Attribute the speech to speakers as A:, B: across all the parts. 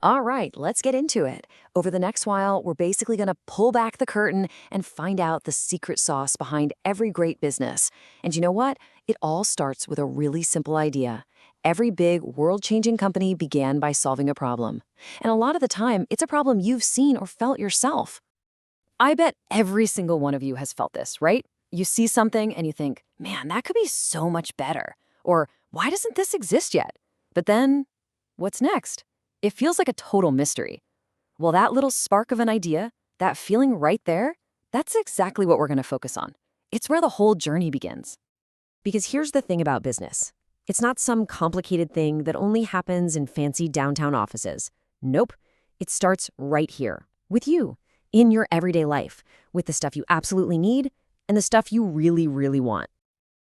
A: All right, let's get into it. Over the next while, we're basically going to pull back the curtain and find out the secret sauce behind every great business. And you know what? It all starts with a really simple idea. Every big, world changing company began by solving a problem. And a lot of the time, it's a problem you've seen or felt yourself. I bet every single one of you has felt this, right? You see something and you think, man, that could be so much better. Or, why doesn't this exist yet? But then, what's next? It feels like a total mystery. Well, that little spark of an idea, that feeling right there, that's exactly what we're going to focus on. It's where the whole journey begins.
B: Because here's the thing about business. It's not some complicated thing that only happens in fancy downtown offices. Nope. It starts right here, with you, in your everyday life, with the stuff you absolutely need and the stuff you really, really want.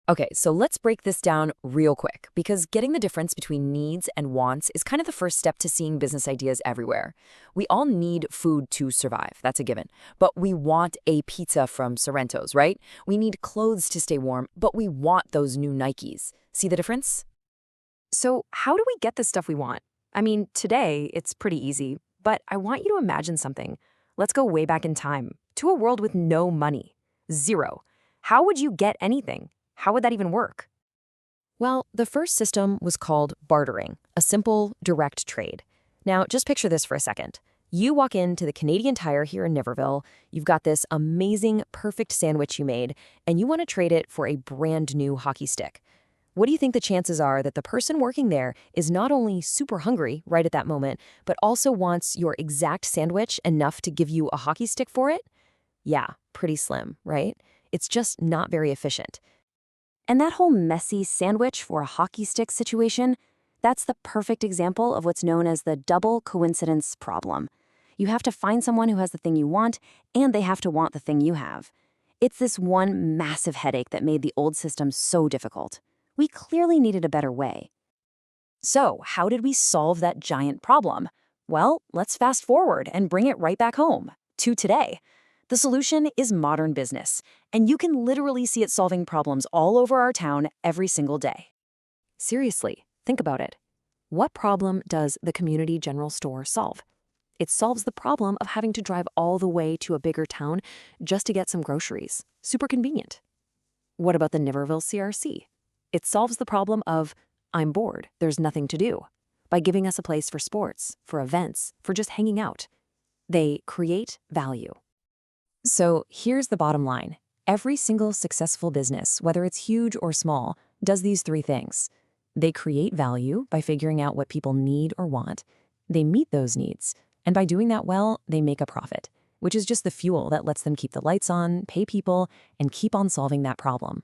C: Okay, so let's break this down real quick, because getting the difference between needs and wants is kind of the first step to seeing business ideas everywhere. We all need food to survive, that's a given. But we want a pizza from Sorrento's, right? We need clothes to stay warm, but we want those new Nikes. See the difference?
D: So how do we get the stuff we want? I mean, today it's pretty easy, but I want you to imagine something. Let's go way back in time, to a world with no money. Zero. How would you get anything? How would that even work?
B: Well, the first system was called bartering, a simple, direct trade. Now, just picture this for a second. You walk into the Canadian Tire here in Niverville, you've got this amazing, perfect sandwich you made, and you want to trade it for a brand new hockey stick. What do you think the chances are that the person working there is not only super hungry right at that moment, but also wants your exact sandwich enough to give you a hockey stick for it? Yeah, pretty slim, right? It's just not very efficient. And that whole messy sandwich for a hockey stick situation, that's the perfect example of what's known as the double coincidence problem. You have to find someone who has the thing you want, and they have to want the thing you have. It's this one massive headache that made the old system so difficult. We clearly needed a better way. So, how did we solve that giant problem? Well, let's fast forward and bring it right back home, to today. The solution is modern business, and you can literally see it solving problems all over our town every single day. Seriously, think about it. What problem does the community general store solve? It solves the problem of having to drive all the way to a bigger town just to get some groceries. Super convenient. What about the Niverville CRC? It solves the problem of, I'm bored, there's nothing to do, by giving us a place for sports, for events, for just hanging out. They create value. So here's the bottom line. Every single successful business, whether it's huge or small, does these three things. They create value by figuring out what people need or want. They meet those needs. And by doing that well, they make a profit, which is just the fuel that lets them keep the lights on, pay people, and keep on solving that problem.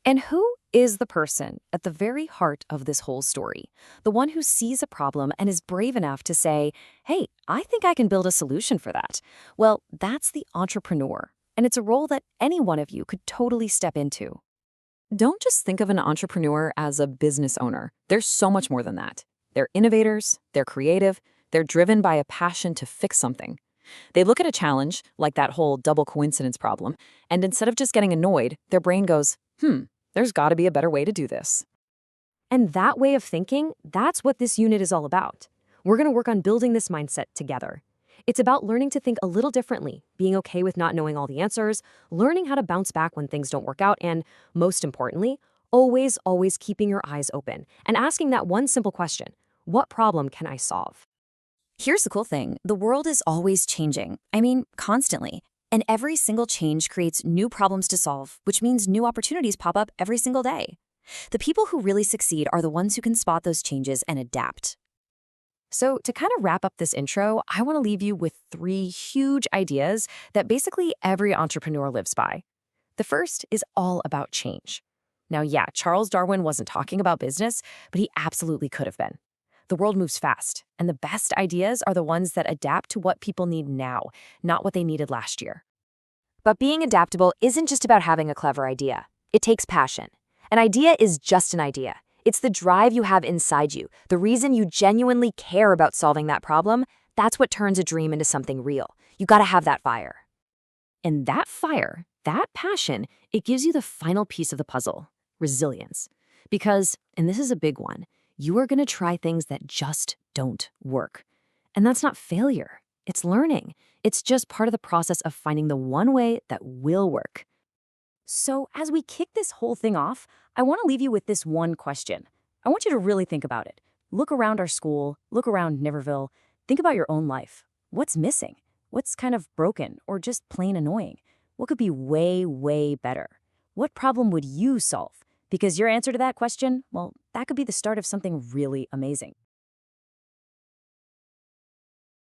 B: And who is the person at the very heart of this whole story? The one who sees a problem and is brave enough to say, hey, I think I can build a solution for that. Well, that's the entrepreneur, and it's a role that any one of you could totally step into.
A: Don't just think of an entrepreneur as a business owner. There's so much more than that. They're innovators, they're creative, they're driven by a passion to fix something. They look at a challenge, like that whole double coincidence problem, and instead of just getting annoyed, their brain goes, there's got to be a better way to do this.
B: And that way of thinking, that's what this unit is all about. We're going to work on building this mindset together. It's about learning to think a little differently, being okay with not knowing all the answers, learning how to bounce back when things don't work out, and most importantly, always keeping your eyes open and asking that one simple question: what problem can I solve?
E: Here's the cool thing. The world is always changing. I mean, constantly. And every single change creates new problems to solve, which means new opportunities pop up every single day. The people who really succeed are the ones who can spot those changes and adapt.
B: So to kind of wrap up this intro, I want to leave you with 3 huge ideas that basically every entrepreneur lives by. The first is all about change. Now, yeah, Charles Darwin wasn't talking about business, but he absolutely could have been. The world moves fast, and the best ideas are the ones that adapt to what people need now, not what they needed last year.
D: But being adaptable isn't just about having a clever idea. It takes passion. An idea is just an idea. It's the drive you have inside you, the reason you genuinely care about solving that problem. That's what turns a dream into something real. You gotta have that fire.
B: And that fire, that passion, it gives you the final piece of the puzzle: resilience. Because, and this is a big one, you are going to try things that just don't work. And that's not failure. It's learning. It's just part of the process of finding the one way that will work. So, as we kick this whole thing off, I want to leave you with this one question. I want you to really think about it. Look around our school, look around Niverville, think about your own life. What's missing? What's kind of broken or just plain annoying? What could be way, way better? What problem would you solve? Because your answer to that question, well, that could be the start of something really amazing.